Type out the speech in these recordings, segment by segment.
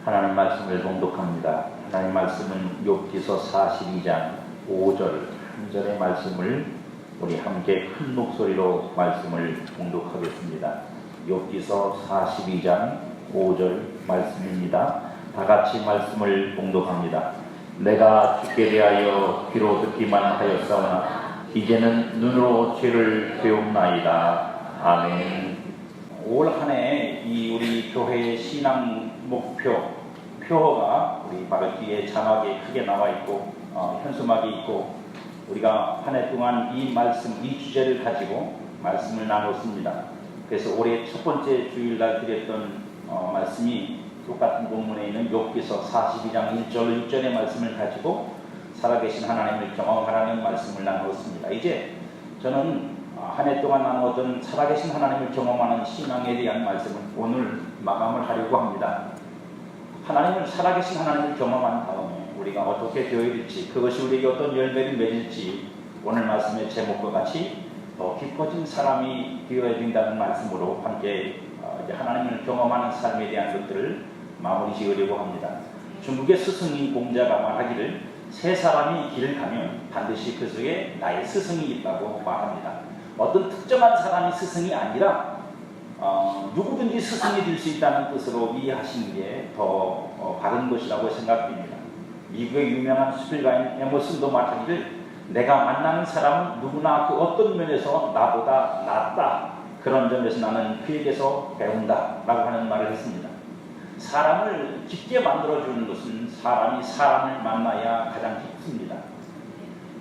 하나님 말씀을 봉독합니다. 하나님 말씀은 욥기서 42장 5절 한 절의 말씀을 우리 함께 큰 목소리로 말씀을 봉독하겠습니다. 욥기서 42장 5절 말씀입니다. 다 같이 말씀을 봉독합니다. 내가 주께 대하여 귀로 듣기만 하였사오나 이제는 눈으로 죄를 배움나이다. 아멘. 올 한 해 이 우리 교회의 신앙 표어가 우리 바로 뒤에 자막에 크게 나와 있고 현수막이 있고 우리가 한 해 동안 이 말씀, 이 주제를 가지고 말씀을 나눴습니다. 그래서 올해 첫 번째 주일날 드렸던 말씀이 똑같은 본문에 있는 욥기서 42장 1절 6절의 말씀을 가지고 살아계신 하나님을 경험하라는 말씀을 나누었습니다. 이제 저는 한 해 동안 나누었던 살아계신 하나님을 경험하는 신앙에 대한 말씀을 오늘 마감을 하려고 합니다. 하나님을 살아계신 하나님을 경험한 다음에 우리가 어떻게 되어야 될지, 그것이 우리에게 어떤 열매를 맺을지 오늘 말씀의 제목과 같이 더 깊어진 사람이 되어야 된다는 말씀으로 함께 이제 하나님을 경험하는 삶에 대한 것들을 마무리 지으려고 합니다. 중국의 스승인 공자가 말하기를 세 사람이 길을 가면 반드시 그 속에 나의 스승이 있다고 말합니다. 어떤 특정한 사람이 스승이 아니라 누구든지 스승이 될 수 있다는 뜻으로 이해하시는 게 더 바른 것이라고 생각됩니다. 미국의 유명한 수필가인 에머슨도 말하기를 내가 만나는 사람은 누구나 그 어떤 면에서 나보다 낫다. 그런 점에서 나는 그에게서 배운다 라고 하는 말을 했습니다. 사람을 깊게 만들어주는 것은 사람이 사람을 만나야 가장 깊습니다.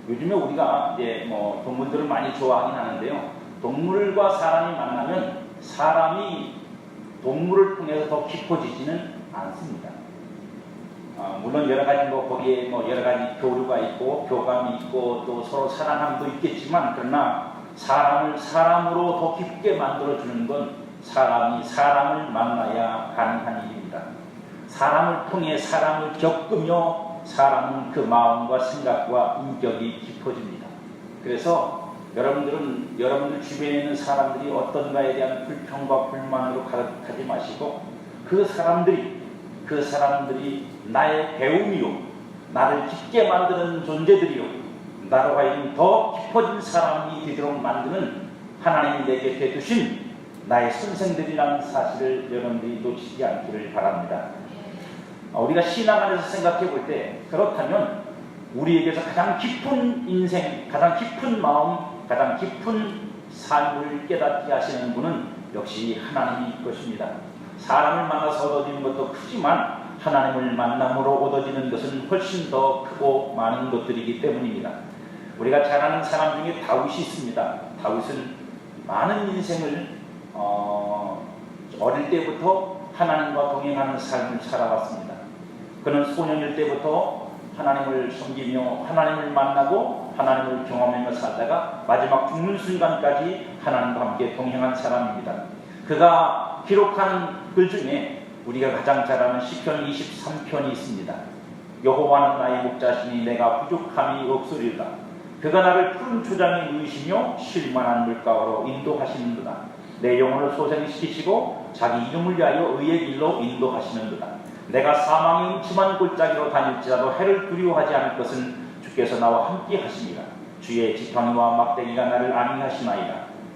요즘에 우리가 이제 동물들을 많이 좋아하긴 하는데요. 동물과 사람이 만나면 사람이 동물을 통해서 더 깊어지지는 않습니다. 물론 여러 가지 거기에 여러 가지 교류가 있고 교감이 있고 또 서로 사랑함도 있겠지만 그러나 사람을 사람으로 더 깊게 만들어주는 건 사람이 사람을 만나야 가능한 일입니다. 사람을 통해 사람을 겪으며 사람은 그 마음과 생각과 인격이 깊어집니다. 그래서 여러분들 주변에 있는 사람들이 어떤가에 대한 불평과 불만으로 가득하지 마시고 그 사람들이 나의 배움이요, 나를 깊게 만드는 존재들이요, 나로 하여금 더 깊어진 사람이 되도록 만드는 하나님이 내게 베푸신 나의 선생들이라는 사실을 여러분들이 놓치지 않기를 바랍니다. 우리가 신앙 안에서 생각해 볼 때 그렇다면 우리에게서 가장 깊은 인생, 가장 깊은 마음, 가장 깊은 삶을 깨닫게 하시는 분은 역시 하나님일 것입니다. 사람을 만나서 얻어지는 것도 크지만 하나님을 만남으로 얻어지는 것은 훨씬 더 크고 많은 것들이기 때문입니다. 우리가 잘 아는 사람 중에 다윗이 있습니다. 다윗은 많은 인생을 어릴 때부터 하나님과 동행하는 삶을 살아왔습니다. 그는 소년일 때부터 하나님을 섬기며 하나님을 만나고 하나님을 경험하며 살다가 마지막 죽는 순간까지 하나님과 함께 동행한 사람입니다. 그가 기록한 글 중에 우리가 가장 잘 아는 시편 23편이 있습니다. 여호와는 나의 목자시니 내가 부족함이 없으리라. 그가 나를 푸른 초장에 누이시며 쉴만한 물가로 인도하시는도다. 내 영혼을 소생시키시고 자기 이름을 위하여 의의 길로 인도하시는도다. 내가 사망의 음침한 골짜기로 다닐지라도 해를 두려워하지 않을 것은 주께서 나와 함께 하시니라. 주의 지팡이와 막대기가 나를 안위하시나이다.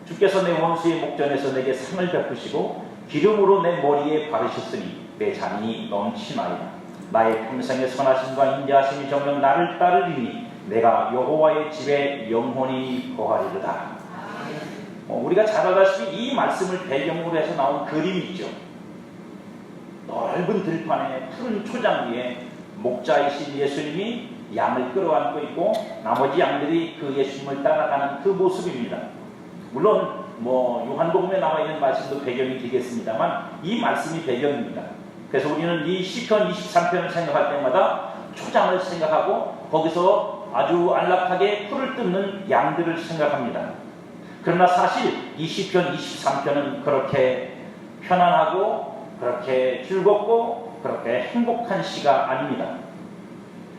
주께서 내 원수의 목전에서 내게 상을 베푸시고 기름으로 내 머리에 바르셨으니 내 잔이 넘치나이다. 나의 평생의 선하심과 인자하심이 정녕 나를 따르리니 내가 여호와의 집에 영원히 거하리로다. 우리가 잘 알다시피 이 말씀을 배경으로 해서 나온 그림이 있죠. 넓은 들판에 푸른 초장 위에 목자이신 예수님이 양을 끌어안고 있고 나머지 양들이 그 예수님을 따라가는 그 모습입니다. 물론 요한복음에 나와 있는 말씀도 배경이 되겠습니다만 이 말씀이 배경입니다. 그래서 우리는 이 시편 23편을 생각할 때마다 초장을 생각하고 거기서 아주 안락하게 풀을 뜯는 양들을 생각합니다. 그러나 사실 이 시편 23편은 그렇게 편안하고 그렇게 즐겁고 그렇게 행복한 시가 아닙니다.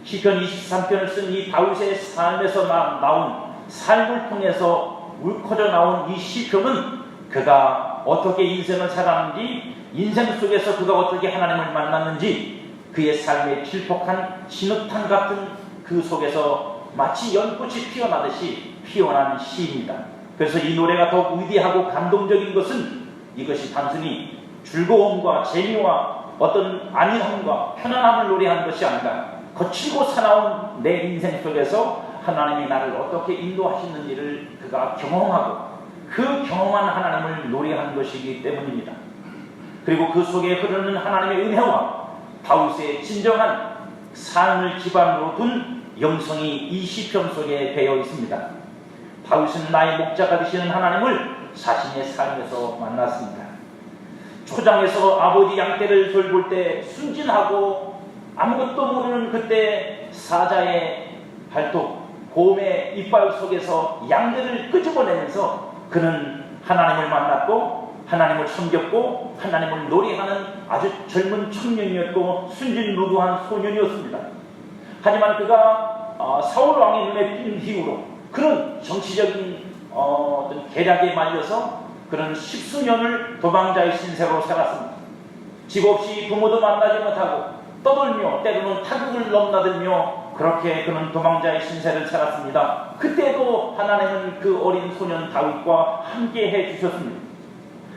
시편 23편을 쓴 이 다윗의 삶에서 나온 삶을 통해서 울커져 나온 이 시편은 그가 어떻게 인생을 살았는지 인생 속에서 그가 어떻게 하나님을 만났는지 그의 삶의 질퍽한 진흙탕 같은 그 속에서 마치 연꽃이 피어나듯이 피어난 시입니다. 그래서 이 노래가 더욱 위대하고 감동적인 것은 이것이 단순히 즐거움과 재미와 어떤 안일함과 편안함을 노래한 것이 아니라 거칠고 사나운 내 인생 속에서 하나님이 나를 어떻게 인도하시는지를 그가 경험하고 그 경험한 하나님을 노래한 것이기 때문입니다. 그리고 그 속에 흐르는 하나님의 은혜와 다윗의 진정한 삶을 기반으로 둔 영성이 이 시편 속에 배어 있습니다. 다윗은 나의 목자가 되시는 하나님을 자신의 삶에서 만났습니다. 초장에서 아버지 양떼를 돌볼 때 순진하고 아무것도 모르는 그때 사자의 발톱, 곰의 이빨 속에서 양들을 끄집어내면서 그는 하나님을 만났고 하나님을 섬겼고 하나님을 노래하는 아주 젊은 청년이었고 순진무구한 소년이었습니다. 하지만 그가 사울 왕의 눈에 띈 이후로 그는 정치적인 어떤 계략에 말려서 그는 십수년을 도망자의 신세로 살았습니다. 집 없이 부모도 만나지 못하고 떠돌며 때로는 타국을 넘나들며 그렇게 그는 도망자의 신세를 살았습니다. 그때도 하나님은 그 어린 소년 다윗과 함께 해주셨습니다.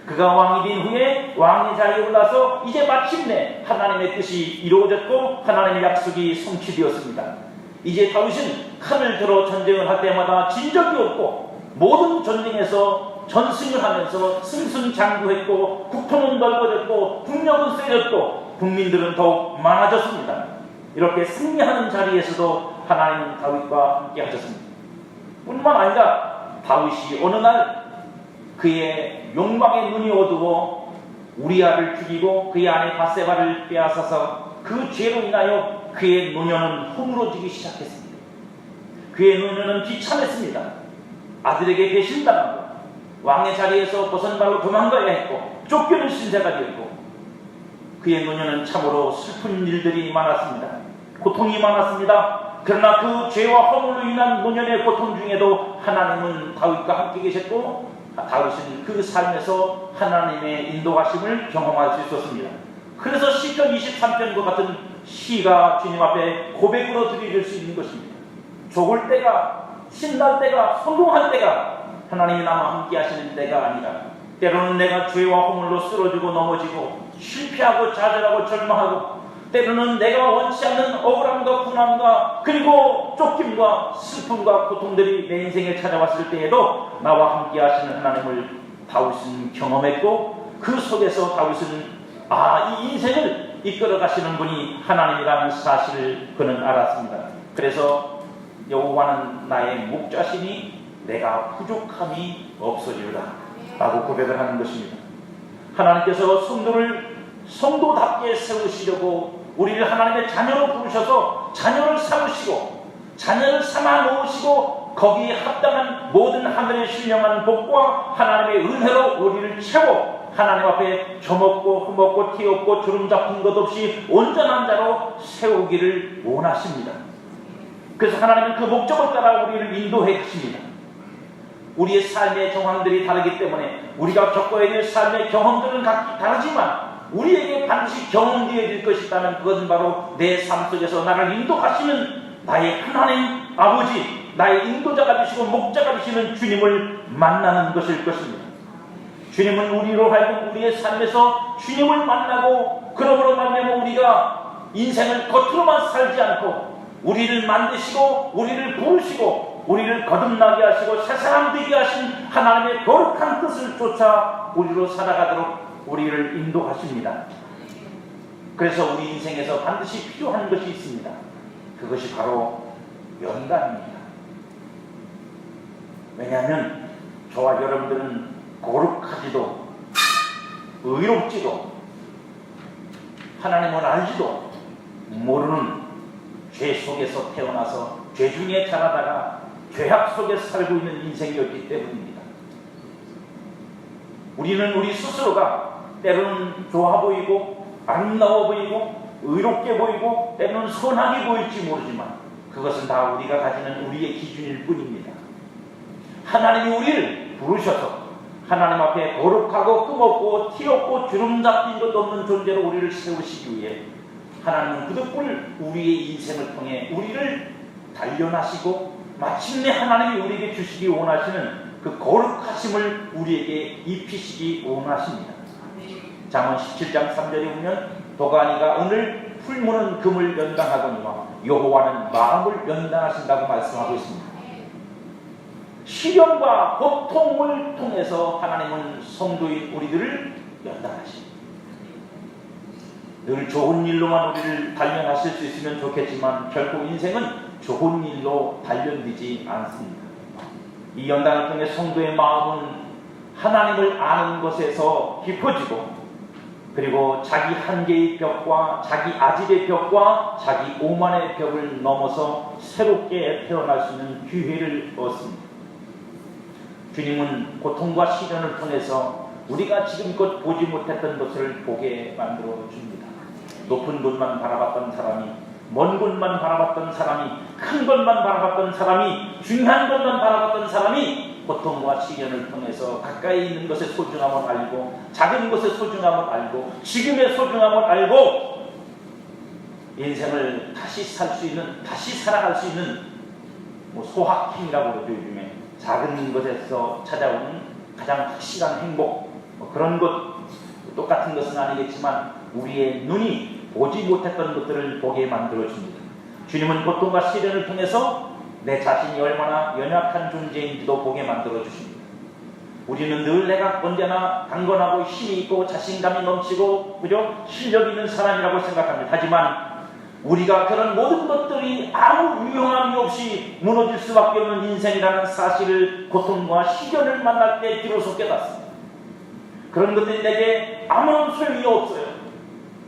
그가 왕이 된 후에 왕의 자리에 올라서 이제 마침내 하나님의 뜻이 이루어졌고 하나님의 약속이 성취되었습니다. 이제 다윗은 칼을 들어 전쟁을 할 때마다 진 적이 없고 모든 전쟁에서 전승을 하면서 승승장구했고 국토는 넓어졌고 국력은 세졌고 국민들은 더욱 많아졌습니다. 이렇게 승리하는 자리에서도 하나님은 다윗과 함께 하셨습니다. 뿐만 아니라 다윗이 어느 날 그의 욕망의 눈이 어두워 우리아를 죽이고 그의 아내 바세바를 빼앗아서 그 죄로 인하여 그의 노년은 허물어지기 시작했습니다. 그의 노년은 비참했습니다. 아들에게 배신당하고 왕의 자리에서 벗어나고 도망가야 했고 쫓겨는 신세가 되었고 그의 노년은 참으로 슬픈 일들이 많았습니다. 고통이 많았습니다. 그러나 그 죄와 허물로 인한 노년의 고통 중에도 하나님은 다윗과 함께 계셨고 다윗은 그 삶에서 하나님의 인도하심을 경험할 수 있었습니다. 그래서 시편 23편과 같은 시가 주님 앞에 고백으로 드릴 수 있는 것입니다. 좋을 때가, 신날 때가, 성공할 때가 하나님이 나와 함께 하시는 때가 아니라 때로는 내가 죄와 허물로 쓰러지고 넘어지고 실패하고 좌절하고 절망하고 때로는 내가 원치 않는 억울함과 분함과 그리고 쫓김과 슬픔과 고통들이 내 인생에 찾아왔을 때에도 나와 함께 하시는 하나님을 다윗은 경험했고 그 속에서 다윗은 이 인생을 이끌어 가시는 분이 하나님이라는 사실을 그는 알았습니다. 그래서 여호와는 나의 목자시니 내가 부족함이 없으리로다 라고 고백을 하는 것입니다. 하나님께서 성도답게 세우시려고 우리를 하나님의 자녀로 부르셔서 자녀를 삼으시고 자녀를 삼아 놓으시고 거기에 합당한 모든 하늘의 신령한 복과 하나님의 은혜로 우리를 채워 하나님 앞에 저먹고 흠없고 티없고 주름 잡힌 것 없이 온전한 자로 세우기를 원하십니다. 그래서 하나님은 그 목적을 따라 우리를 인도해 주십니다. 우리의 삶의 정황들이 다르기 때문에 우리가 겪어야 될 삶의 경험들은 각기 다르지만 우리에게 반드시 경험되어질 것이 있다면 그것은 바로 내 삶 속에서 나를 인도하시는 나의 하나님 아버지, 나의 인도자가 되시고 목자가 되시는 주님을 만나는 것일 것입니다. 주님은 우리로 하여금 우리의 삶에서 주님을 만나고 그러므로 말미암아 우리가 인생을 겉으로만 살지 않고 우리를 만드시고 우리를 부르시고 우리를 거듭나게 하시고 새 사람 되게 하신 하나님의 거룩한 뜻을 쫓아 우리로 살아가도록 우리를 인도하십니다. 그래서 우리 인생에서 반드시 필요한 것이 있습니다. 그것이 바로 연단입니다. 왜냐하면 저와 여러분들은 거룩하지도 의롭지도 하나님을 알지도 모르는 죄 속에서 태어나서 죄 중에 자라다가 죄악 속에서 살고 있는 인생이었기 때문입니다. 우리는 우리 스스로가 때로는 좋아 보이고 아름다워 보이고 의롭게 보이고 때로는 선하게 보일지 모르지만 그것은 다 우리가 가지는 우리의 기준일 뿐입니다. 하나님이 우리를 부르셔서 하나님 앞에 거룩하고 끔없고 티없고 주름 잡힌 것 없는 존재로 우리를 세우시기 위해 하나님은 그덕을 우리의 인생을 통해 우리를 단련하시고 마침내 하나님이 우리에게 주시기 원하시는 그 거룩하심을 우리에게 입히시기 원하십니다. 잠언 17장 3절에 보면 도가니가 은을 풀무는 금을 연단하거니와 여호와는 마음을 연단하신다고 말씀하고 있습니다. 시련과 고통을 통해서 하나님은 성도인 우리들을 연단하십니다. 늘 좋은 일로만 우리를 단련하실 수 있으면 좋겠지만 결국 인생은 좋은 일로 단련되지 않습니다. 이 연단을 통해 성도의 마음은 하나님을 아는 것에서 깊어지고 그리고 자기 한계의 벽과 자기 아집의 벽과 자기 오만의 벽을 넘어서 새롭게 태어날 수 있는 기회를 얻습니다. 주님은 고통과 시련을 통해서 우리가 지금껏 보지 못했던 것을 보게 만들어 줍니다. 높은 곳만 바라봤던 사람이, 먼 곳만 바라봤던 사람이, 큰 것만 바라봤던 사람이, 중요한 것만 바라봤던 사람이 고통과 시련을 통해서 가까이 있는 것의 소중함을 알고 작은 것의 소중함을 알고 지금의 소중함을 알고 인생을 다시 살 수 있는, 다시 살아갈 수 있는 소확행이라고 그러죠. 요즘에 작은 것에서 찾아오는 가장 확실한 행복, 그런 것 똑같은 것은 아니겠지만 우리의 눈이 보지 못했던 것들을 보게 만들어줍니다. 주님은 고통과 시련을 통해서 내 자신이 얼마나 연약한 존재인지도 보게 만들어주십니다. 우리는 늘 내가 언제나 강건하고 힘이 있고 자신감이 넘치고 그죠? 실력 있는 사람이라고 생각합니다. 하지만 우리가 그런 모든 것들이 아무 유용함이 없이 무너질 수밖에 없는 인생이라는 사실을 고통과 시련을 만날 때 비로소 깨닫습니다. 그런 것들이 내게 아무런 소용이 없어요.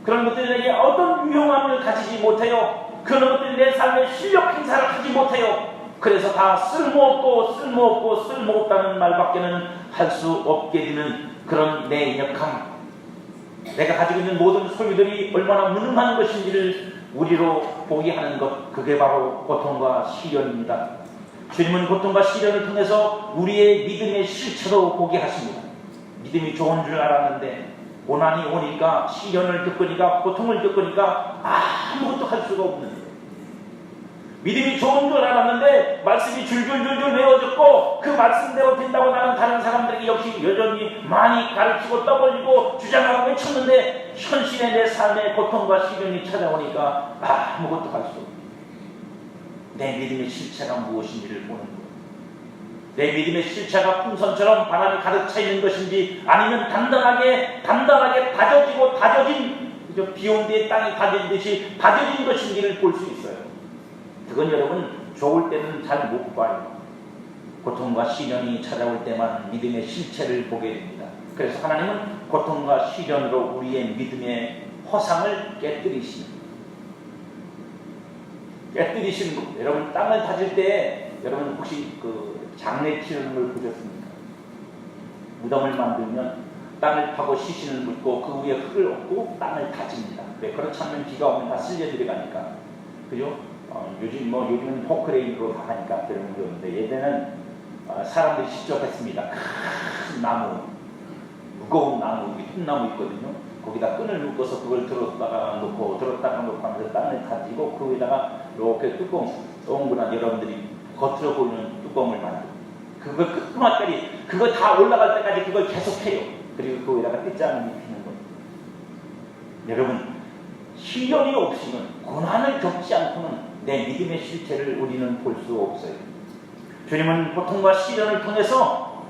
그런 것들이 내게 어떤 유용함을 가지지 못해요. 그런 것들이 내 삶의 실력 행사를 하지 못해요. 그래서 다 쓸모없다는 말밖에는 할 수 없게 되는 그런 내 역함, 내가 가지고 있는 모든 소유들이 얼마나 무능한 것인지를 우리로 보게 하는 것, 그게 바로 고통과 시련입니다. 주님은 고통과 시련을 통해서 우리의 믿음의 실체도 보게 하십니다. 믿음이 좋은 줄 알았는데 고난이 오니까, 시련을 겪으니까, 고통을 겪으니까 아무것도 할 수가 없는 거예요. 믿음이 좋은 줄 알았는데 말씀이 줄줄줄줄 외워졌고 그 말씀대로 된다고 나는 다른 사람들에게 역시 여전히 많이 가르치고 떠벌리고 주장하고 외쳤는데 현실의 내 삶의 고통과 시련이 찾아오니까 아무것도 할 수 없어요. 내 믿음의 실체가 무엇인지를 보는 거예요. 내 믿음의 실체가 풍선처럼 바람이 가득 차 있는 것인지 아니면 단단하게 다져지고 다져진, 비온 뒤에 땅이 다져진 다져진 것인지를 볼 수 있어요. 그건 여러분 좋을 때는 잘 못 봐요. 고통과 시련이 찾아올 때만 믿음의 실체를 보게 됩니다. 그래서 하나님은 고통과 시련으로 우리의 믿음의 허상을 깨뜨리시는 겁니다. 여러분 땅을 다질 때 여러분 혹시 그 장례 치르는 걸 보셨습니까? 무덤을 만들면 땅을 파고 시신을 묻고 그 위에 흙을 얹고 땅을 다집니다. 왜? 그렇지 않으면 비가 오면 다 쓸려 들어가니까. 그죠? 요즘은 포크레인으로 다 하니까 그런 게 없는데 예전에는 사람들이 직접 했습니다. 큰 나무, 무거운 나무, 흰나무 있거든요. 거기다 끈을 묶어서 그걸 들었다가 놓고 하면서 땅을 다지고 그 위에다가 이렇게 뚜껑, 동그란 여러분들이 겉으로 보이는 뚜껑을 만들고 그걸 끝까지 그거 다 올라갈 때까지 그걸 계속해요. 그리고 그 위에다가 끝장을 입히는 거예요. 여러분, 시련이 없이는, 고난을 겪지 않고는 내 믿음의 실체를 우리는 볼 수 없어요. 주님은 고통과 시련을 통해서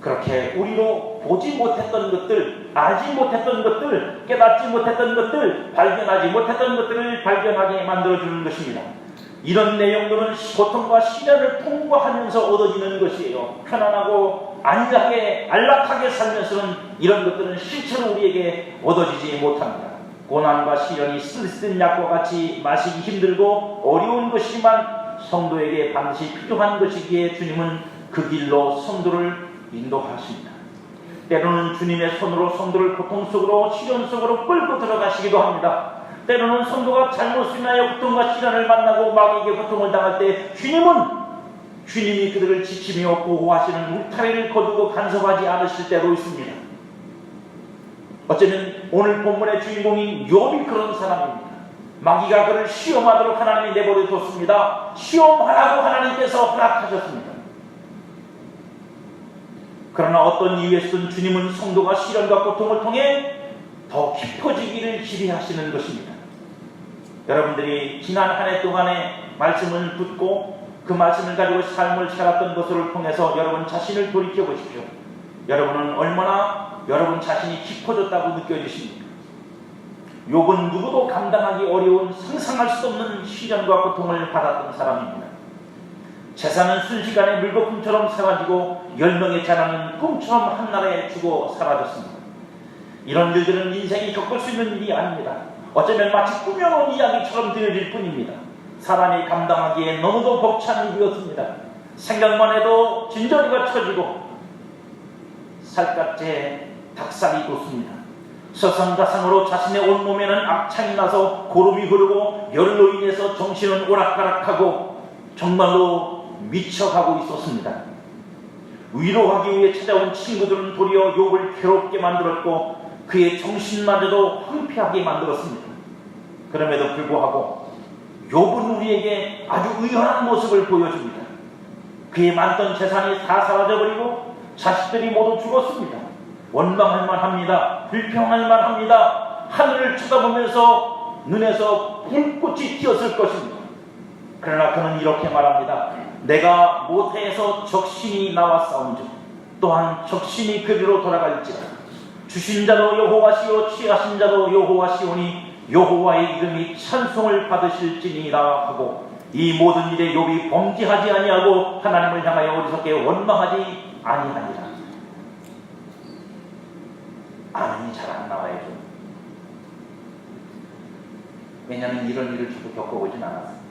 그렇게 우리로 보지 못했던 것들, 알지 못했던 것들, 깨닫지 못했던 것들, 발견하지 못했던 것들을 발견하게 만들어주는 것입니다. 이런 내용들은 고통과 시련을 통과하면서 얻어지는 것이에요. 편안하고 안락하게 살면서는 이런 것들은 실체로 우리에게 얻어지지 못합니다. 고난과 시련이 쓸쓸한 약과 같이 마시기 힘들고 어려운 것이지만 성도에게 반드시 필요한 것이기에 주님은 그 길로 성도를 인도하십니다. 때로는 주님의 손으로 성도를 고통 속으로, 시련 속으로 끌고 들어가시기도 합니다. 때로는 성도가 잘못을 인하여 고통과 시련을 만나고 마귀에게 고통을 당할 때 주님은 주님이 그들을 지키며 보호하시는 울타리를 거두고 간섭하지 않으실 때도 있습니다. 어쩌면 오늘 본문의 주인공인 욥이 그런 사람입니다. 마귀가 그를 시험하도록 하나님이 내버려 뒀습니다. 시험하라고 하나님께서 허락하셨습니다. 그러나 어떤 이유에서든 주님은 성도가 시련과 고통을 통해 더 깊어지기를 기대하시는 것입니다. 여러분들이 지난 한 해 동안의 말씀을 듣고 그 말씀을 가지고 삶을 살았던 것을 통해서 여러분 자신을 돌이켜 보십시오. 여러분은 얼마나 여러분 자신이 깊어졌다고 느껴지십니까? 욥은 누구도 감당하기 어려운 상상할 수 없는 시련과 고통을 받았던 사람입니다. 재산은 순식간에 물거품처럼 사라지고 10명의 자랑은 꿈처럼 한나라에 죽어 사라졌습니다. 이런 일들은 인생이 겪을 수 있는 일이 아닙니다. 어쩌면 마치 꾸며놓은 이야기처럼 들려질 뿐입니다. 사람이 감당하기에 너무도 벅찬 일이었습니다. 생각만 해도 진저리가 쳐지고 살갗에 닭살이 돋습니다. 서성가상으로 자신의 온몸에는 악창이 나서 고름이 흐르고 열로 인해서 정신은 오락가락하고 정말로 미쳐가고 있었습니다. 위로하기 위해 찾아온 친구들은 도리어 욥을 괴롭게 만들었고 그의 정신마저도 황폐하게 만들었습니다. 그럼에도 불구하고 욥은 우리에게 아주 의연한 모습을 보여줍니다. 그의 많던 재산이 다 사라져버리고 자식들이 모두 죽었습니다. 원망할 만합니다. 불평할 만합니다. 하늘을 쳐다보면서 눈에서 불꽃이 튀었을 것입니다. 그러나 그는 이렇게 말합니다. 내가 모태에서 적신이 나와 싸운즉 또한 적신이 그리로 돌아갈지라. 주신 자도 여호와시오 취하신 자도 여호와시오니 여호와의 이름이 찬송을 받으실지니라 하고 이 모든 일에 욥이 범죄하지 아니하고 하나님을 향하여 어리석게 원망하지 아니하니라. 아멘이 잘 안 나와요. 왜냐하면 이런 일을 저도 겪어보진 않았어요.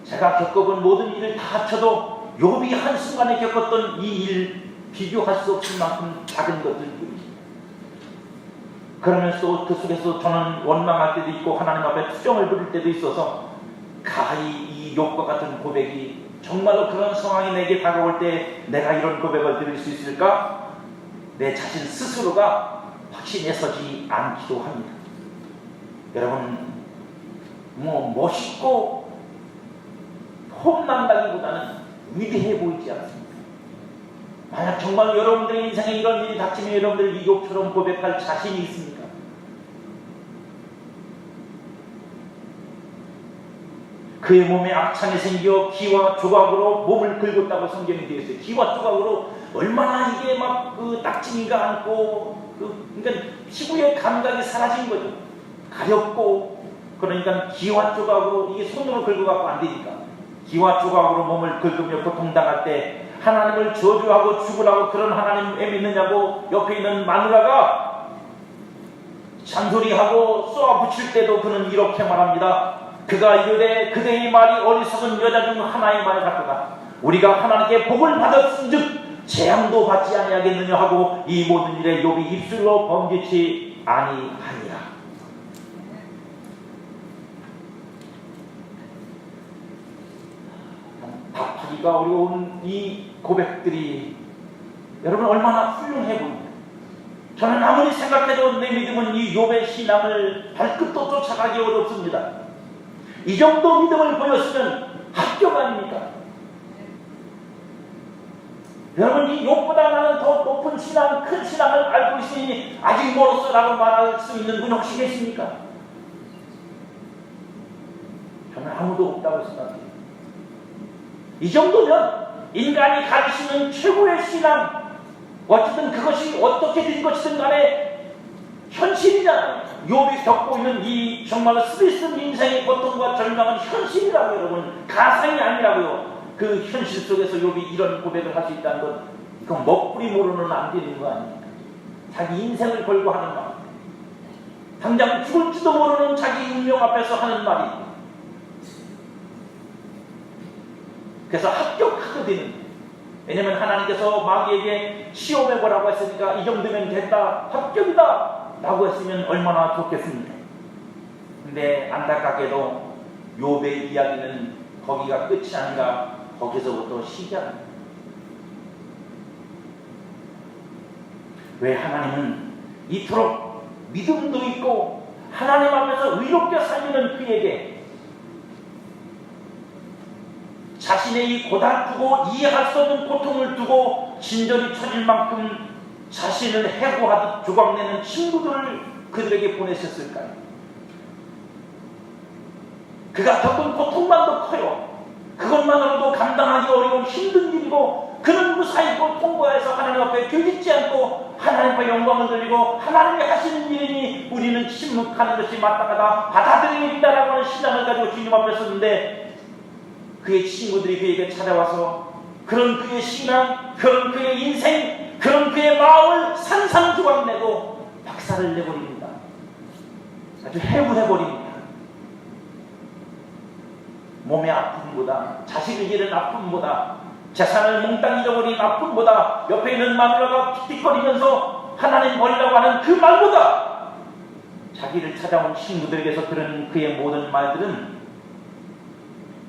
제가 겪어본 모든 일을 다 합쳐도 욥이 한순간에 겪었던 이 일 비교할 수 없을 만큼 작은 것들뿐입니다. 그러면서 그 속에서 저는 원망할 때도 있고 하나님 앞에 투정을 부릴 때도 있어서 가히 이 욥과 같은 고백이 정말로 그런 상황이 내게 다가올 때 내가 이런 고백을 드릴 수 있을까? 내 자신 스스로가 확신에 서지 않기도 합니다. 여러분, 멋있고 폼난다기보다는 위대해 보이지 않습니다. 만약 정말 여러분들의 인생에 이런 일이 닥치면 여러분들 이 욥처럼 고백할 자신이 있습니까? 그의 몸에 악창이 생겨 기와 조각으로 몸을 긁었다고 성경이 되어 있어요. 기와 조각으로 얼마나 이게 막 그 낙진이가 않고 그러니까 피부의 감각이 사라진 거죠. 가렵고 그러니까 기와 조각으로 이게 손으로 긁어갖고 안 되니까 기와 조각으로 몸을 긁으며 고통당할 때 하나님을 저주하고 죽으라고 그런 하나님에 믿느냐고 옆에 있는 마누라가 잔소리하고 쏘아붙일 때도 그는 이렇게 말합니다. 그가 이르되 그대의 말이 어리석은 여자 중 하나의 말 같도다. 우리가 하나님께 복을 받았은즉 재앙도 받지 아니하겠느냐 하고 이 모든 일에 욥이 입술로 범죄치 아니하니라. 답하기가 어려운 이 고백들이 여러분 얼마나 훌륭해 보입니다. 저는 아무리 생각해도 내 믿음은 이 욥의 신앙을 발끝도 쫓아가기 어렵습니다. 이 정도 믿음을 보였으면 합격 아닙니까? 여러분 이 욥보다 나는 더 높은 신앙, 큰 신앙을 알고 있으니 아직 멀었어 라고 말할 수 있는 분 혹시 계십니까? 저는 아무도 없다고 생각해요. 이 정도면 인간이 가르치는 최고의 신앙, 어쨌든 그것이 어떻게 된 것이든 간에 현실이잖아요. 욥이 겪고 있는 이 정말 스트레스 인생의 고통과 절망은 현실이라고 여러분, 가상이 아니라고요. 그 현실 속에서 욥이 이런 고백을 할 수 있다는 것, 이건 먹구리 모르는 안 되는 거 아닙니까? 자기 인생을 걸고 하는 말, 당장 죽을지도 모르는 자기 운명 앞에서 하는 말이, 그래서 합격하거든요. 왜냐하면 하나님께서 마귀에게 시험해보라고 했으니까 이 정도면 됐다, 합격이다 라고 했으면 얼마나 좋겠습니까? 근데 안타깝게도 욥의 이야기는 거기가 끝이 아니라 거기서부터 시작합니다. 왜 하나님은 이토록 믿음도 있고 하나님 앞에서 의롭게 살리는 그에게 자신의 이 고달프고 이해할 수 없는 고통을 두고 진절이 쳐질 만큼 자신을 해고하듯 조각내는 친구들을 그들에게 보내셨을까요? 그가 겪은 고통만도 커요. 그것만으로도 감당하기 어려운 힘든 일이고 그는 무사히고 통과해서 하나님 앞에 뒤집지 않고 하나님 앞에 영광을 돌리고 하나님이 하시는 일이니 우리는 침묵하는 것이 마땅하다 받아들여야 된다라고 하는 신앙을 가지고 주님 앞에 섰는데 그의 친구들이 그에게 찾아와서 그런 그의 신앙, 그런 그의 인생, 그런 그의 마음을 산산조각내고 박살을 내버립니다. 아주 해부해버립니다. 몸의 아픔보다, 자식을 잃은 아픔보다, 재산을 몽땅 잃어버린 아픔보다, 옆에 있는 마누라가 틱틱거리면서 하나님 버리라고 하는 그 말보다 자기를 찾아온 친구들에게서 들은 그의 모든 말들은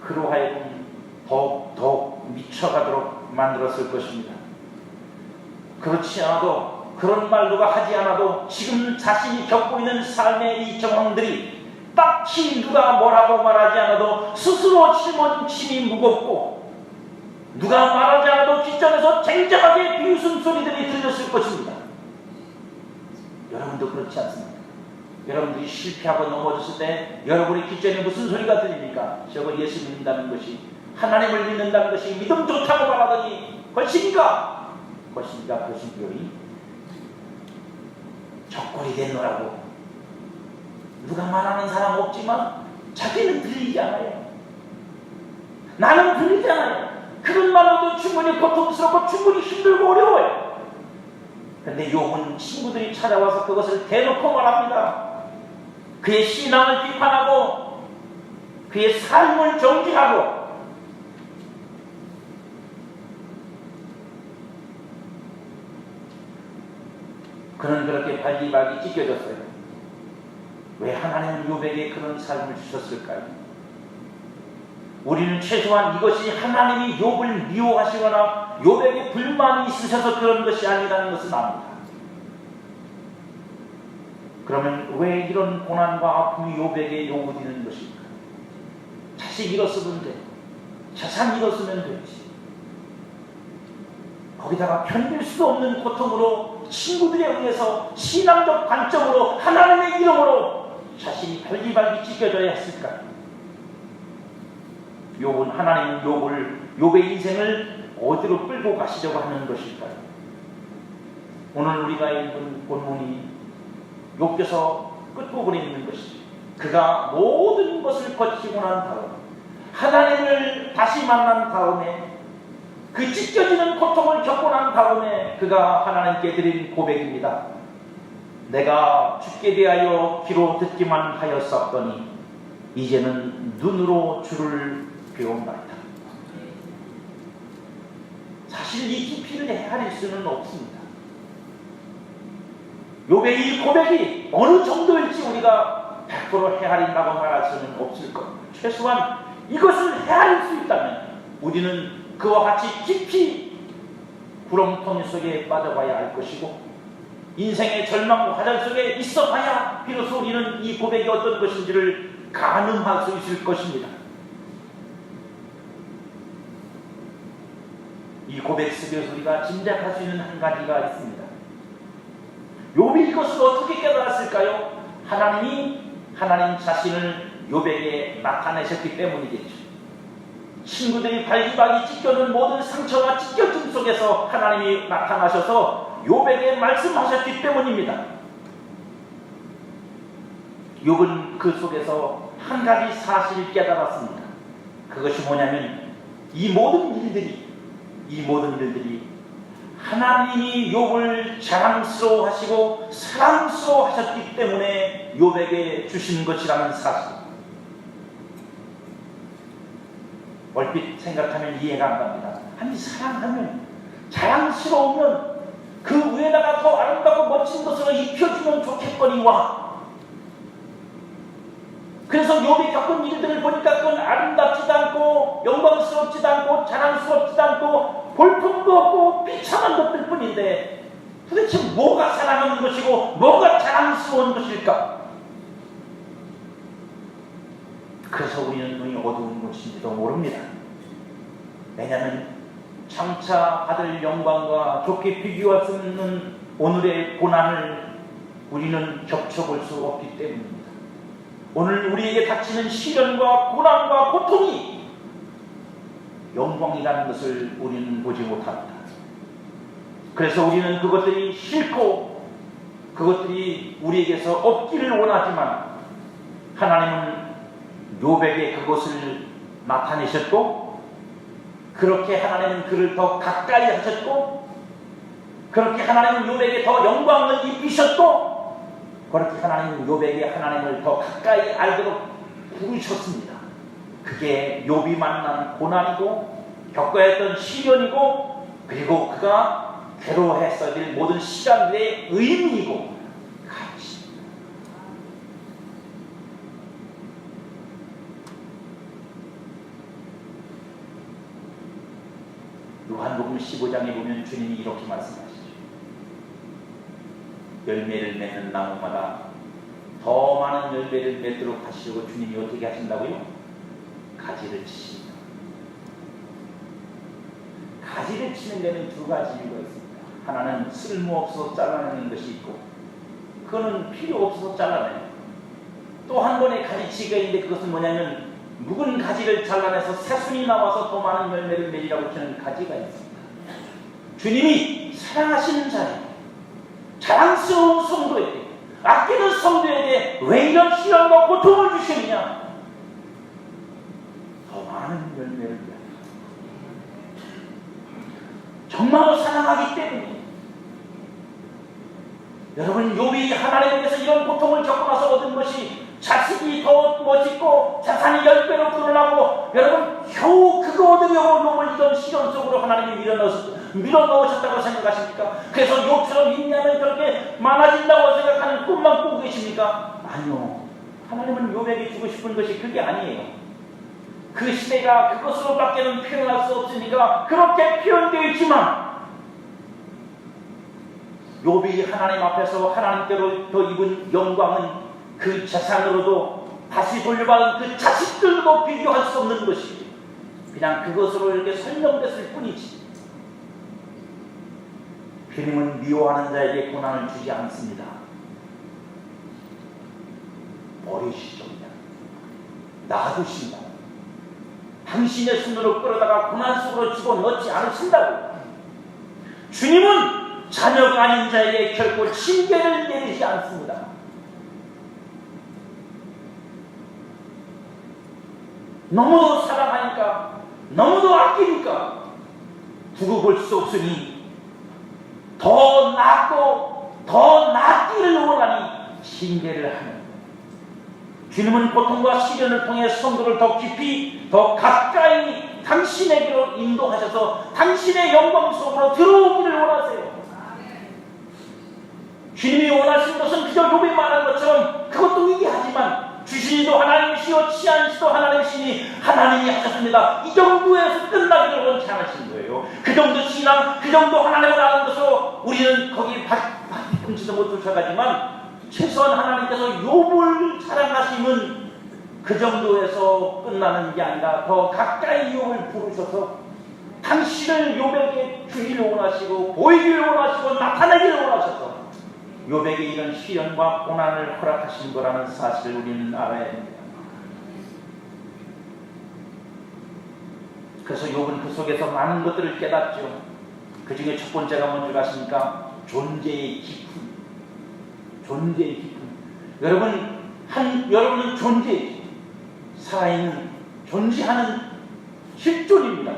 그로 하여금 더욱 미쳐가도록 만들었을 것입니다. 그렇지 않아도, 그런 말로가 하지 않아도 지금 자신이 겪고 있는 삶의 이 정황들이 딱히 누가 뭐라고 말하지 않아도 스스로 짊어짐이 무겁고 누가 말하지 않아도 뒷전에서 쟁쟁하게 비웃음 소리들이 들렸을 것입니다. 여러분도 그렇지 않습니까? 여러분들이 실패하고 넘어졌을 때 여러분의 뒷전에 무슨 소리가 들립니까? 저거 예수 믿는다는 것이, 하나님을 믿는다는 것이 믿음 좋다고 말하더니 것인가? 것인교리 적골이 됐노라고. 누가 말하는 사람 없지만 자기는 들리지 않아요. 나는 들리지 않아요. 그런 말로도 충분히 고통스럽고 충분히 힘들고 어려워요. 그런데 욥은 친구들이 찾아와서 그것을 대놓고 말합니다. 그의 신앙을 비판하고 그의 삶을 정죄하고 그는 그렇게 발기발기 찢겨졌어요. 왜 하나님은 욥에게 그런 삶을 주셨을까요? 우리는 최소한 이것이 하나님이 욥을 미워하시거나 욥에게 불만이 있으셔서 그런 것이 아니라는 것은 압니다. 그러면 왜 이런 고난과 아픔이 욥에게 요구되는 것일까? 자식 잃었으면 돼. 재산 잃었으면 되지. 거기다가 견딜 수 없는 고통으로 친구들에 의해서 신앙적 관점으로 하나님의 이름으로 자신이 발기발기 찢겨져야 했을까? 욥은 하나님 욥의 인생을 어디로 끌고 가시려고 하는 것일까요? 오늘 우리가 읽은 본문이 욥기서 끝부분에 있는 것이죠. 그가 모든 것을 거치고 난 다음 하나님을 다시 만난 다음에 그 찢겨지는 고통을 겪고 난 다음에 그가 하나님께 드린 고백입니다. 내가 죽게 대하여 귀로 듣기만 하였었더니 이제는 눈으로 주를 배운다이다. 사실 이 깊이를 헤아릴 수는 없습니다. 욥의 이 고백이 어느 정도일지 우리가 100% 헤아린다고 말할 수는 없을 겁니다. 최소한 이것을 헤아릴 수 있다면 우리는 그와 같이 깊이 구렁텅이 속에 빠져봐야 할 것이고 인생의 절망과 화장 속에 있어봐야 비로소 우리는 이 고백이 어떤 것인지를 가늠할 수 있을 것입니다. 이 고백 속에서 우리가 짐작할 수 있는 한 가지가 있습니다. 욥이 이것을 어떻게 깨달았을까요? 하나님 자신을 욥에게 나타내셨기 때문이겠죠. 친구들이 발기발기 찢겨진 모든 상처와 찢겨짐 속에서 하나님이 나타나셔서 욥에게 말씀하셨기 때문입니다. 욥은 그 속에서 한 가지 사실을 깨달았습니다. 그것이 뭐냐면 이 모든 일들이 하나님이 욥을 자랑스러워하시고 사랑스러워하셨기 때문에 욥에게 주신 것이라는 사실. 얼핏 생각하면 이해가 안 갑니다. 아니 사랑하면 자랑스러우면 그 위에다가 더 아름답고 멋진 것을 입혀주면 좋겠거니와. 그래서 욥이 겪은 일들을 보니까 그건 아름답지도 않고 않고 영광스럽지도 않고 자랑스럽지도 않고 볼품도 없고 비참한 것들 뿐인데 도대체 뭐가 사랑하는 것이고 뭐가 자랑스러운 것일까? 그래서 우리는 눈이 어두운 것인지도 모릅니다. 왜냐하면 장차 받을 영광과 좋게 비교할 수 없는 오늘의 고난을 우리는 겹쳐볼 수 없기 때문입니다. 오늘 우리에게 닥치는 시련과 고난과 고통이 영광이라는 것을 우리는 보지 못합니다. 그래서 우리는 그것들이 싫고 그것들이 우리에게서 없기를 원하지만 하나님은 욥에게 그것을 나타내셨고 그렇게 하나님은 그를 더 가까이 하셨고 그렇게 하나님은 욥에게 더 영광을 입히셨고 그렇게 하나님은 욥에게 하나님을 더 가까이 알도록 부르셨습니다. 그게 욥이 만난 고난이고 겪어야 했던 시련이고 그리고 그가 괴로워했어야 될 모든 시간들의 의미이고 가치입니다. 요한복음 15장에 보면 주님이 이렇게 말씀하시죠. 열매를 맺는 나무마다 더 많은 열매를 맺도록 하시려고 주님이 어떻게 하신다고요? 가지를 치십니다. 가지를 치는 데는 두 가지 이유가 있습니다. 하나는 쓸모없어서 잘라내는 것이 있고 그거는 필요 없어서 잘라내요. 또 한 번의 가지치기가 있는데 그것은 뭐냐면 묵은 가지를 잘라내서 새순이 나와서 더 많은 열매를 맺으라고 주는 가지가 있습니다. 주님이 사랑하시는 자에게 자랑스러운 성도에게 아끼는 성도에게 왜 이런 시련과 고통을 주시느냐? 더 많은 열매를 맺으라. 정말로 사랑하기 때문에 여러분 욥이 하나님께서 이런 고통을 겪고 나서 얻은 것이 자식이 더 멋있고 자산이 10배로 불어나고 여러분 겨우 그거 얻으려고 욥을 이런 시련 속으로 하나님이 밀어넣으셨다고 생각하십니까? 그래서 욥처럼 인내하면 그렇게 많아진다고 생각하는 꿈만 꾸고 계십니까? 아니요. 하나님은 욥에게 주고 싶은 것이 그게 아니에요. 그 시대가 그것으로밖에는 표현할 수 없으니까 그렇게 표현되어 있지만 욥이 하나님 앞에서 하나님께로 입은 영광은 그 재산으로도 다시 돌려받은 그 자식들도 비교할 수 없는 것이 그냥 그것으로 이렇게 설명됐을 뿐이지. 주님은 미워하는 자에게 고난을 주지 않습니다. 버리시죠. 그냥 놔두신다. 당신의 손으로 끌어다가 고난 속으로 집어넣지 않으신다고. 주님은 자녀가 아닌 자에게 결코 징계를 내리지 않습니다. 너무도 사랑하니까 너무도 아끼니까 두고 볼 수 없으니 더 낫고 더 낫기를 원하니 징계를 하는 거예요. 주님은 고통과 시련을 통해 성도를 더 깊이 더 가까이 당신에게로 인도하셔서 당신의 영광 속으로 들어오기를 원하세요. 주님이 원하시는 것은 그저 욥이 말한 것처럼 그것도 위대하지만 주시니도 하나님이시오 치안시도 하나님이시니 하나님이 하셨습니다. 이 정도에서 끝나기를 원치 않으신 거예요. 그 정도 신앙, 그 정도 하나님을 아는 것으로 우리는 거기 바꿈치도 못 쫓아가지만 최소한 하나님께서 욥을 사랑하심은 그 정도에서 끝나는 게 아니라 더 가까이 욥을 부르셔서 당신을 욥에게 주기를 원하시고 보이기를 원하시고 나타내기를 원하셔서 욥에게 이런 시련과 고난을 허락하신 거라는 사실을 우리는 알아야 됩니다. 그래서 욥은 그 속에서 많은 것들을 깨닫죠. 그 중에 첫 번째가 뭔지 아십니까? 존재의 깊음. 존재의 깊음. 여러분은 존재, 살아있는, 존재하는 실존입니다.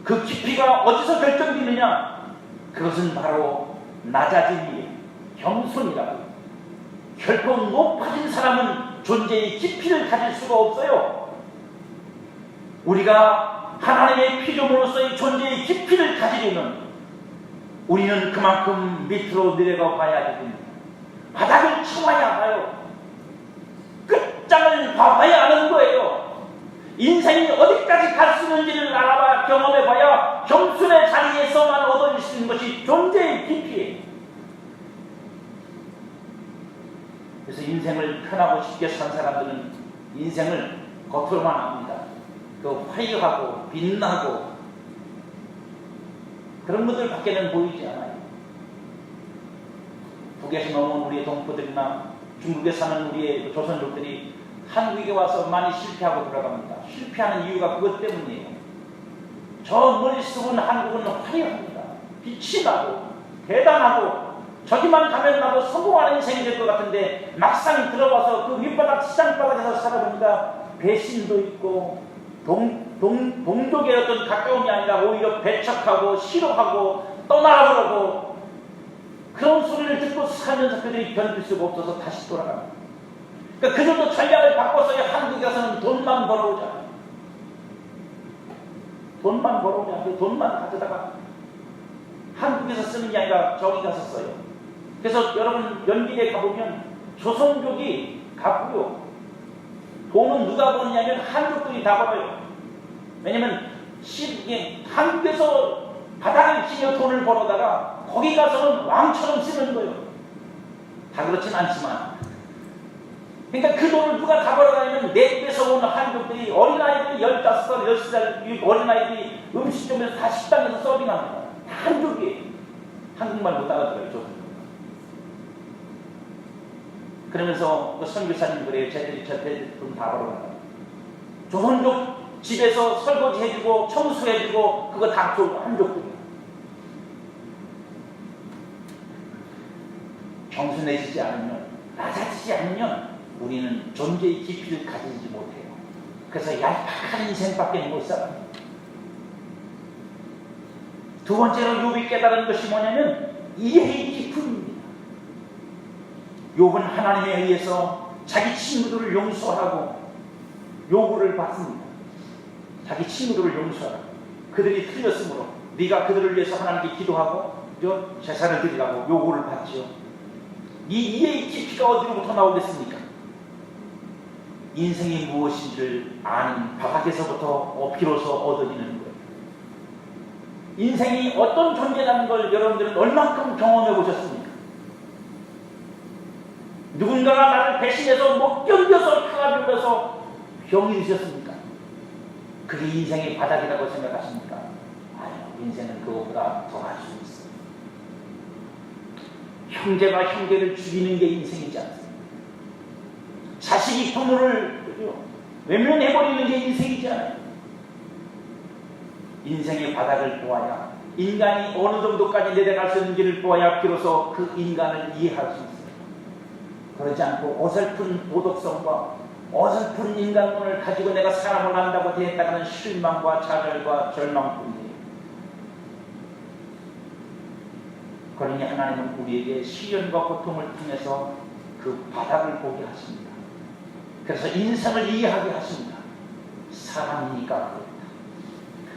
그 깊이가 어디서 결정되느냐? 그것은 바로 낮아짐이에요. 겸손이라고. 결코 높아진 사람은 존재의 깊이를 가질 수가 없어요. 우리가 하나님의 피조물로서의 존재의 깊이를 가지려면 우리는 그만큼 밑으로 내려가 봐야 됩니다. 바닥을 쳐봐야 봐요. 끝장을 봐봐야 하는 거예요. 인생이 어디까지 갈 수 있는지를 알아봐 경험해봐야 겸손의 자리에서만 얻어질 수 있는 것이 존재의 깊이에요. 그래서 인생을 편하고 쉽게 산 사람들은 인생을 겉으로만 합니다. 그 화려하고 빛나고 그런 것들 밖에는 보이지 않아요. 북에서 넘어온 우리의 동포들이나 중국에 사는 우리의 조선족들이 한국에 와서 많이 실패하고 돌아갑니다. 실패하는 이유가 그것 때문이에요. 저 머릿속은 한국은 화려합니다. 빛이 나고 대단하고 저기만 가면 나도 성공하는 인생이 될 것 같은데 막상 들어와서 그 밑바닥 시장바닥에서 살아보니까 배신도 있고 동족의 어떤 가까움이 아니라 오히려 배척하고 싫어하고 떠나라 그러고 그런 소리를 듣고 살면서 그들이 견딜 수가 없어서 다시 돌아갑니다. 그러니까 그들도 전략을 바꿔서 한국에 가서는 돈만 벌어오자. 돈만 벌어오자. 돈만 가져다가 한국에서 쓰는 게 아니라 저기 가서 써요. 그래서 여러분 연길에 가보면 조선족이 갚고요. 돈은 누가 버느냐면 한족들이 다 벌어요. 왜냐면 한국에서 바닥을 치며 돈을 벌어다가 거기 가서는 왕처럼 쓰는 거예요. 다 그렇진 않지만 그러니까 그 돈을 누가 다 벌어다니면 내집에서 온 한족들이 어린아이들이 15살, 10살 어린아이들이 음식점에서 다 식당에서 서빙합니다. 다 한족이에요. 한국말 못 알아들어요. 조선족. 그러면서 그 선교사님 그래요. 쟤들이 돈 다 벌어간다. 조선족 집에서 설거지 해주고 청소해주고 그거 다 한족들이에요. 겸손해지지 않으면 낮아지지 않으면 우리는 존재의 깊이를 가지지 못해요. 그래서 얄팍한 인생밖에 못 살아요. 두 번째로 욥이 깨달은 것이 뭐냐면 이해의 깊음입니다. 욥은 하나님에 의해서 자기 친구들을 용서하고 요구를 받습니다. 자기 친구들을 용서하라. 그들이 틀렸으므로 네가 그들을 위해서 하나님께 기도하고 제사를 드리라고 요구를 받지요. 이 이해의 깊이가 어디로부터 나오겠습니까? 인생이 무엇인지를 아는 바닥에서부터 비로소 얻어지는 거예요. 인생이 어떤 존재라는 걸 여러분들은 얼만큼 경험해 보셨습니까? 누군가가 나를 배신해서 못 견뎌서 혀가 눌려서 병이 드셨습니까? 그게 인생의 바닥이라고 생각하십니까? 아니요. 인생은 그것보다 더 갈 수 있어요. 형제가 형제를 죽이는 게 인생이지 않습니까? 자식이 부모를 외면해버리는 게 인생이지 않아요. 인생의 바닥을 보아야 인간이 어느 정도까지 내려갈 수 있는지를 보아야 비로소 그 인간을 이해할 수 있어요. 그러지 않고 어설픈 도덕성과 어설픈 인간론을 가지고 내가 사람을 한다고 대했다가는 실망과 좌절과 절망뿐이에요. 그러니 하나님은 우리에게 시련과 고통을 통해서 그 바닥을 보게 하십니다. 그래서 인생을 이해하게 하십니다. 사람이니까 그렇다.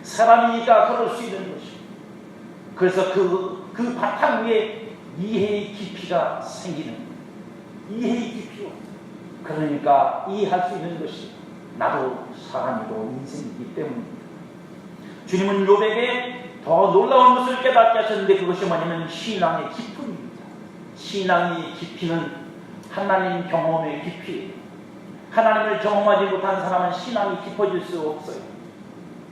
사람이니까 그럴 수 있는 것이고 그래서 그 바탕 위에 이해의 깊이가 생기는 거예요. 이해의 깊이요. 그러니까 이해할 수 있는 것이 나도 사람이고 인생이기 때문입니다. 주님은 욥에게 더 놀라운 것을 깨닫게 하셨는데 그것이 뭐냐면 신앙의 깊음입니다. 신앙의 깊이는 하나님 경험의 깊이예요. 하나님을 경험하지 못한 사람은 신앙이 깊어질 수 없어요.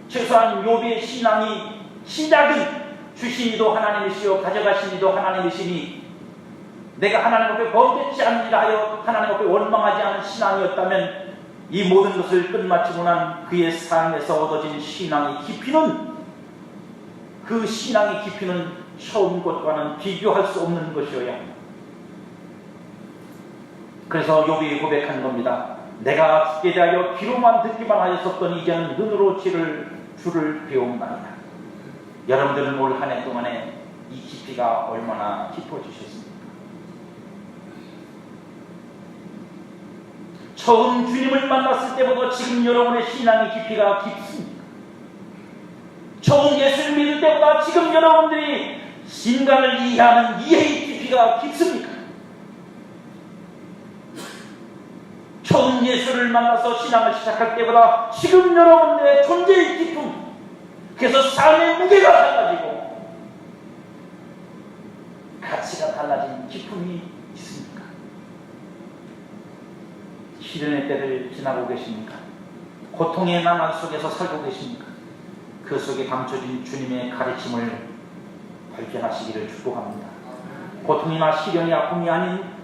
최소한 욥의 신앙이 시작은 주신 이도 하나님이시요 가져가신 이도 하나님이시니 내가 하나님 앞에 범죄치 않으리라 하여 하나님 앞에 원망하지 않은 신앙이었다면 이 모든 것을 끝마치고 난 그의 삶에서 얻어진 신앙의 깊이는 그 신앙의 깊이는 처음 것과는 비교할 수 없는 것이어야 합니다. 그래서 욥이 고백한 겁니다. 내가 죽게 대하여 귀로만 듣기만 하였었더니 이제는 눈으로 주를 배움나이다. 여러분들은 올 한 해 동안에 이 깊이가 얼마나 깊어지셨습니까? 처음 주님을 만났을 때보다 지금 여러분의 신앙의 깊이가 깊습니까? 처음 예수를 믿을 때보다 지금 여러분들이 인간을 이해하는 이해의 깊이가 깊습니까? 처음 예수를 만나서 신앙을 시작할 때보다 지금 여러분들의 존재의 기쁨, 그래서 삶의 무게가 달라지고 가치가 달라진 기쁨이 있습니까? 시련의 때를 지나고 계십니까? 고통의 나날 속에서 살고 계십니까? 그 속에 감춰진 주님의 가르침을 발견하시기를 축복합니다. 고통이나 시련이 아픔이 아닌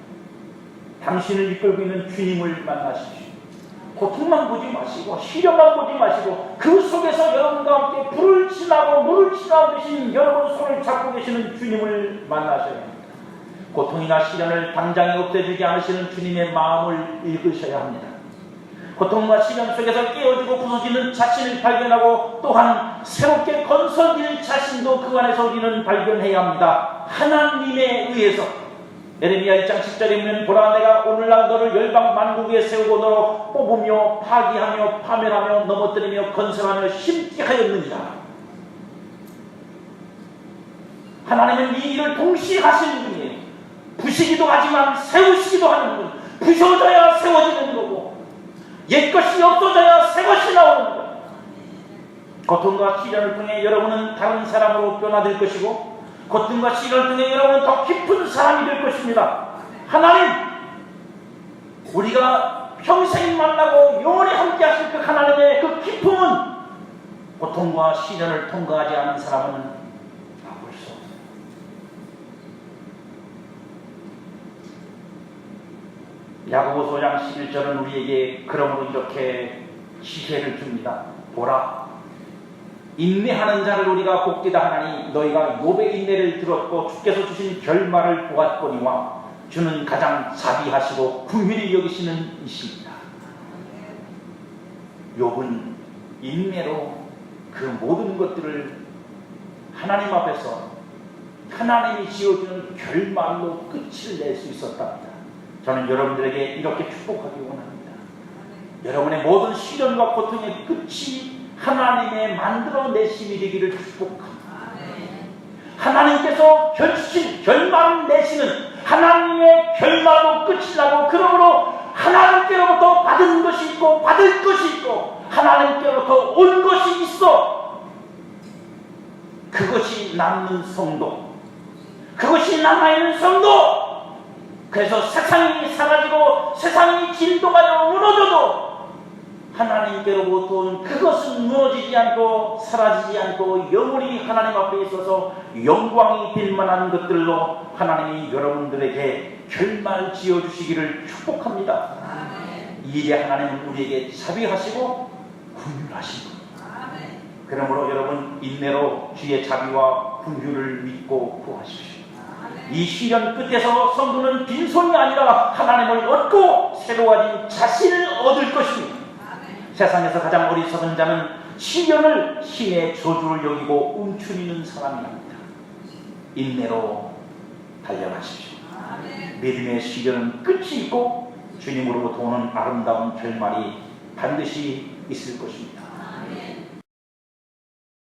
당신을 이끌고 있는 주님을 만나십시오. 고통만 보지 마시고 시련만 보지 마시고 그 속에서 여러분과 함께 불을 지나고 물을 지나고 계신 여러분 손을 잡고 계시는 주님을 만나셔야 합니다. 고통이나 시련을 당장에 없애주지 않으시는 주님의 마음을 읽으셔야 합니다. 고통과 시련 속에서 깨어지고 부서지는 자신을 발견하고 또한 새롭게 건설될 자신도 그 안에서 우리는 발견해야 합니다. 하나님에 의해서. 예레미야 1장 10절에 보면 보라 내가 오늘날 너를 열방 만국 위에 세우고 너로 뽑으며 파기하며 파멸하며 넘어뜨리며 건설하며 심게 하였느니라. 하나님은 이 일을 동시에 하시는 분이에요. 부시기도 하지만 세우시기도 하는 분. 부셔져야 세워지는 거고 옛것이 없어져야 새것이 나오는 거예요. 고통과 시련을 통해 여러분은 다른 사람으로 변화될 것이고 고통과 시련을 통해 여러분은 더 깊은 사람이 될 것입니다. 하나님, 우리가 평생 만나고 영원히 함께 하실 그 하나님의 그 기쁨은 고통과 시련을 통과하지 않은 사람은 맛볼 수 없어요. 야고보서 5장 11절은 우리에게 그러므로 이렇게 지혜를 줍니다. 보라, 인내하는 자를 우리가 복되다 하나니 너희가 욥의 인내를 들었고 주께서 주신 결말을 보았거니와 주는 가장 자비하시고 긍휼히 여기시는 이십니다. 욥은 인내로 그 모든 것들을 하나님 앞에서 하나님이 지어주는 결말로 끝을 낼 수 있었답니다. 저는 여러분들에게 이렇게 축복하기 원합니다. 여러분의 모든 시련과 고통의 끝이 하나님의 만들어내심이 되기를 축복합니다. 하나님께서 결말을 내시는 하나님의 결말로 끝이 나고 그러므로 하나님께로부터 받은 것이 있고 받을 것이 있고 하나님께로부터 온 것이 있어. 그것이 남는 성도, 그것이 남아있는 성도. 그래서 세상이 사라지고 세상이 진동하여 무너져도 하나님께로부터 온 그것은 무너지지 않고 사라지지 않고 영원히 하나님 앞에 있어서 영광이 될 만한 것들로 하나님이 여러분들에게 결말 지어주시기를 축복합니다. 이 일에 하나님은 우리에게 자비하시고 긍휼하신 분. 그러므로 여러분 인내로 주의 자비와 긍휼을 믿고 구하십시오. 이 시련 끝에서 성도는 빈손이 아니라 하나님을 얻고 새로워진 자신을 얻을 것입니다. 세상에서 가장 어리석은 자는 시련을 신의 저주를 여기고 움츠리는 사람이랍니다. 인내로 달려가십시오. 믿음의 시련은 끝이 있고 주님으로부터 오는 아름다운 결말이 반드시 있을 것입니다.